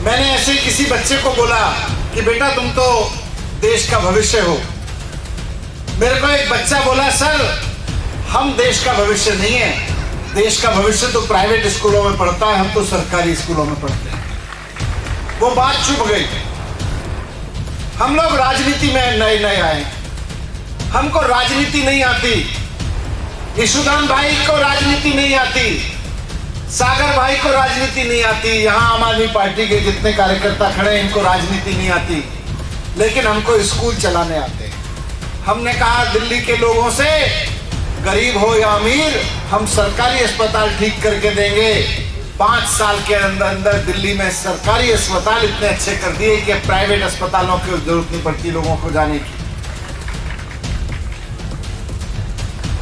मैंने ऐसे किसी बच्चे को बोला कि बेटा तुम तो देश का भविष्य हो। मेरे को एक बच्चा बोला, सर हम देश का भविष्य नहीं है, देश का भविष्य तो प्राइवेट स्कूलों में पढ़ता है, हम तो सरकारी स्कूलों में पढ़ते हैं। वो बात चुप गई। हम लोग राजनीति में नए नए आए, हमको राजनीति नहीं आती। यशुदान भाई को राजनीति नहीं आती, सागर भाई को राजनीति नहीं आती, यहाँ आम आदमी पार्टी के जितने कार्यकर्ता खड़े हैं इनको राजनीति नहीं आती, लेकिन हमको स्कूल चलाने आते हैं। हमने कहा दिल्ली के लोगों से, गरीब हो या अमीर, हम सरकारी अस्पताल ठीक करके देंगे। 5 साल के अंदर अंदर दिल्ली में सरकारी अस्पताल इतने अच्छे कर दिए कि प्राइवेट अस्पतालों की जरूरत नहीं पड़ती लोगों को जाने की।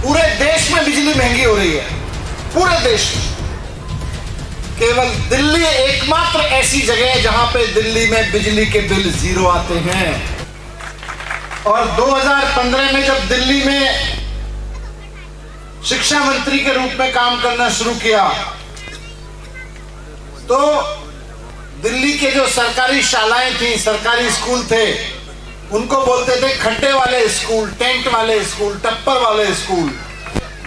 पूरे देश में बिजली महंगी हो रही है, पूरे देश में। केवल दिल्ली एकमात्र ऐसी जगह है जहां पे दिल्ली में बिजली के बिल 0 आते हैं। और 2015 में जब दिल्ली में शिक्षा मंत्री के रूप में काम करना शुरू किया तो दिल्ली के जो सरकारी शालाएं थी, सरकारी स्कूल थे, उनको बोलते थे खड्डे वाले स्कूल, टेंट वाले स्कूल, टप्पर वाले स्कूल।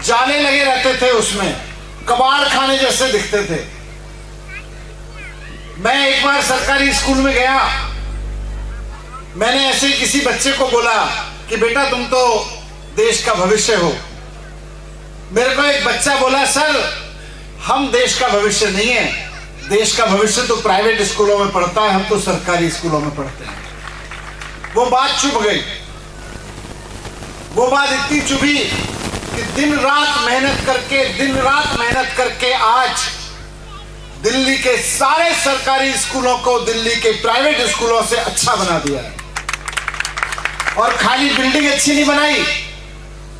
जाले लगे रहते थे, उसमें कबाड़ खाने जैसे दिखते थे। मैं एक बार सरकारी स्कूल में गया, मैंने ऐसे किसी बच्चे को बोला कि बेटा तुम तो देश का भविष्य हो। मेरे को एक बच्चा बोला, सर हम देश का भविष्य नहीं है, देश का भविष्य तो प्राइवेट स्कूलों में पढ़ता है, हम तो सरकारी स्कूलों में पढ़ते हैं। वो बात चुप गई। वो बात इतनी चुभी कि दिन रात मेहनत करके आज दिल्ली के सारे सरकारी स्कूलों को दिल्ली के प्राइवेट स्कूलों से अच्छा बना दिया है। और खाली बिल्डिंग अच्छी नहीं बनाई,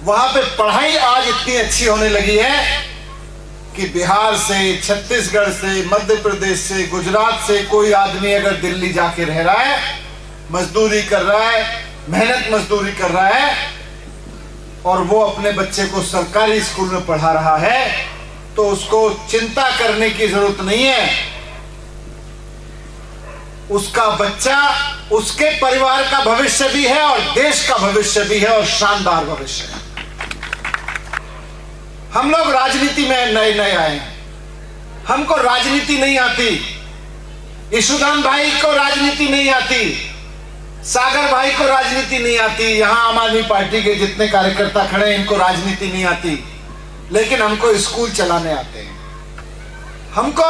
वहां पे पढ़ाई आज इतनी अच्छी होने लगी है कि बिहार से, छत्तीसगढ़ से, मध्य प्रदेश से, गुजरात से कोई आदमी अगर दिल्ली जाके रह रहा है, मजदूरी कर रहा है, मेहनत मजदूरी कर रहा है, और वो अपने बच्चे को सरकारी स्कूल में पढ़ा रहा है, तो उसको चिंता करने की जरूरत नहीं है। उसका बच्चा, उसके परिवार का भविष्य भी है और देश का भविष्य भी है, और शानदार भविष्य है। हम लोग राजनीति में नए नए आए, हमको राजनीति नहीं आती। यशुदान भाई को राजनीति नहीं आती, सागर भाई को राजनीति नहीं आती, यहाँ आम आदमी पार्टी के जितने कार्यकर्ता खड़े हैं इनको राजनीति नहीं आती, लेकिन हमको स्कूल चलाने आते हैं। हमको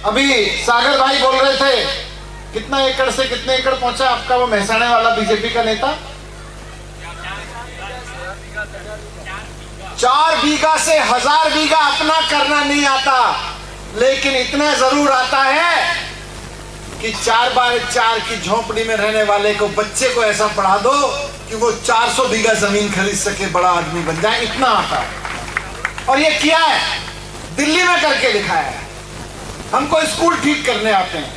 अभी सागर भाई बोल रहे थे, कितना एकड़ से कितने एकड़ पहुंचा आपका वो महसाणे वाला बीजेपी का नेता? 4 बीघा से 1000 बीघा अपना करना नहीं आता, लेकिन इतना जरूर आता है कि 4x4 की झोपड़ी में रहने वाले को, बच्चे को ऐसा पढ़ा दो कि वो 400 बीघा जमीन खरीद सके, बड़ा आदमी बन जाए, इतना आता है। और ये किया है, दिल्ली में करके दिखाया है। हमको स्कूल ठीक करने आते हैं,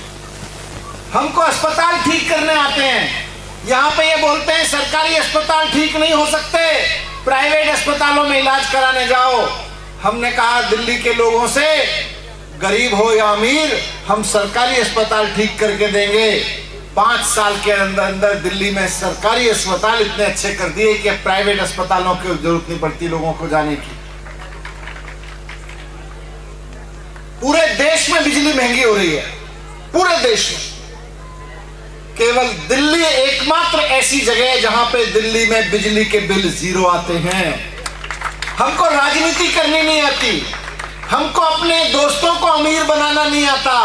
हमको अस्पताल ठीक करने आते हैं। यहाँ पे ये बोलते हैं सरकारी अस्पताल ठीक नहीं हो सकते, प्राइवेट अस्पतालों में इलाज कराने जाओ। हमने कहा दिल्ली के लोगों से, गरीब हो या अमीर, हम सरकारी अस्पताल ठीक करके देंगे। 5 साल के अंदर अंदर दिल्ली में सरकारी अस्पताल इतने अच्छे कर दिए कि प्राइवेट अस्पतालों की जरूरत नहीं पड़ती लोगों को जाने की। पूरे देश में बिजली महंगी हो रही है, पूरे देश में। केवल दिल्ली एकमात्र ऐसी जगह है जहां पे दिल्ली में बिजली के बिल 0 आते हैं। हमको राजनीति करनी नहीं आती, हमको अपने दोस्तों को अमीर बनाना नहीं आता,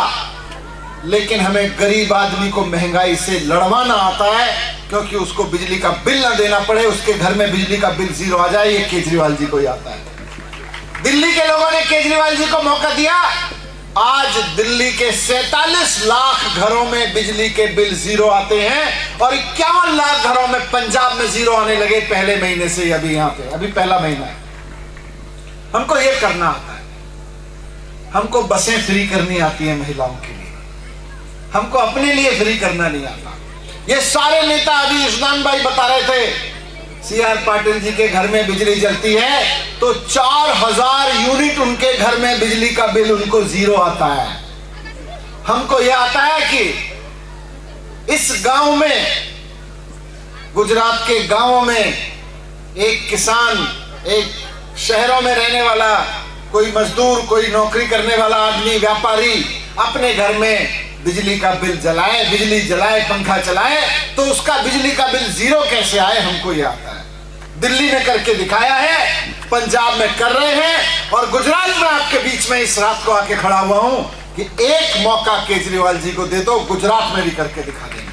लेकिन हमें गरीब आदमी को महंगाई से लड़वाना आता है, क्योंकि उसको बिजली का बिल ना देना पड़े, उसके घर में बिजली का बिल 0 आ जाए। ये केजरीवाल जी को ही आता है। दिल्ली के लोगों ने केजरीवाल जी को मौका दिया, आज दिल्ली के 47 लाख घरों में बिजली के बिल 0 आते हैं, और 51 लाख घरों में पंजाब में 0 आने लगे पहले महीने से। अभी यहाँ पे अभी पहला महीना है। हमको ये करना आता है। हमको बसें फ्री करनी आती है महिलाओं के लिए, हमको अपने लिए फ्री करना नहीं आता। ये सारे नेता, अभी यशुदान भाई बता रहे थे, CR पाटिल जी के घर में बिजली जलती है तो 4000 यूनिट उनके घर में बिजली का बिल उनको 0 आता है। हमको यह आता है कि इस गांव में, गुजरात के गांवों में, एक किसान, एक शहरों में रहने वाला कोई मजदूर, कोई नौकरी करने वाला आदमी, व्यापारी अपने घर में बिजली का बिल जलाए, बिजली जलाए, पंखा चलाए, तो उसका बिजली का बिल जीरो कैसे आए, हमको यह आता है। दिल्ली ने करके दिखाया है, पंजाब में कर रहे हैं, और गुजरात में आपके बीच में इस रात को आके खड़ा हुआ हूं कि एक मौका केजरीवाल जी को दे दो, गुजरात में भी करके दिखा देंगे।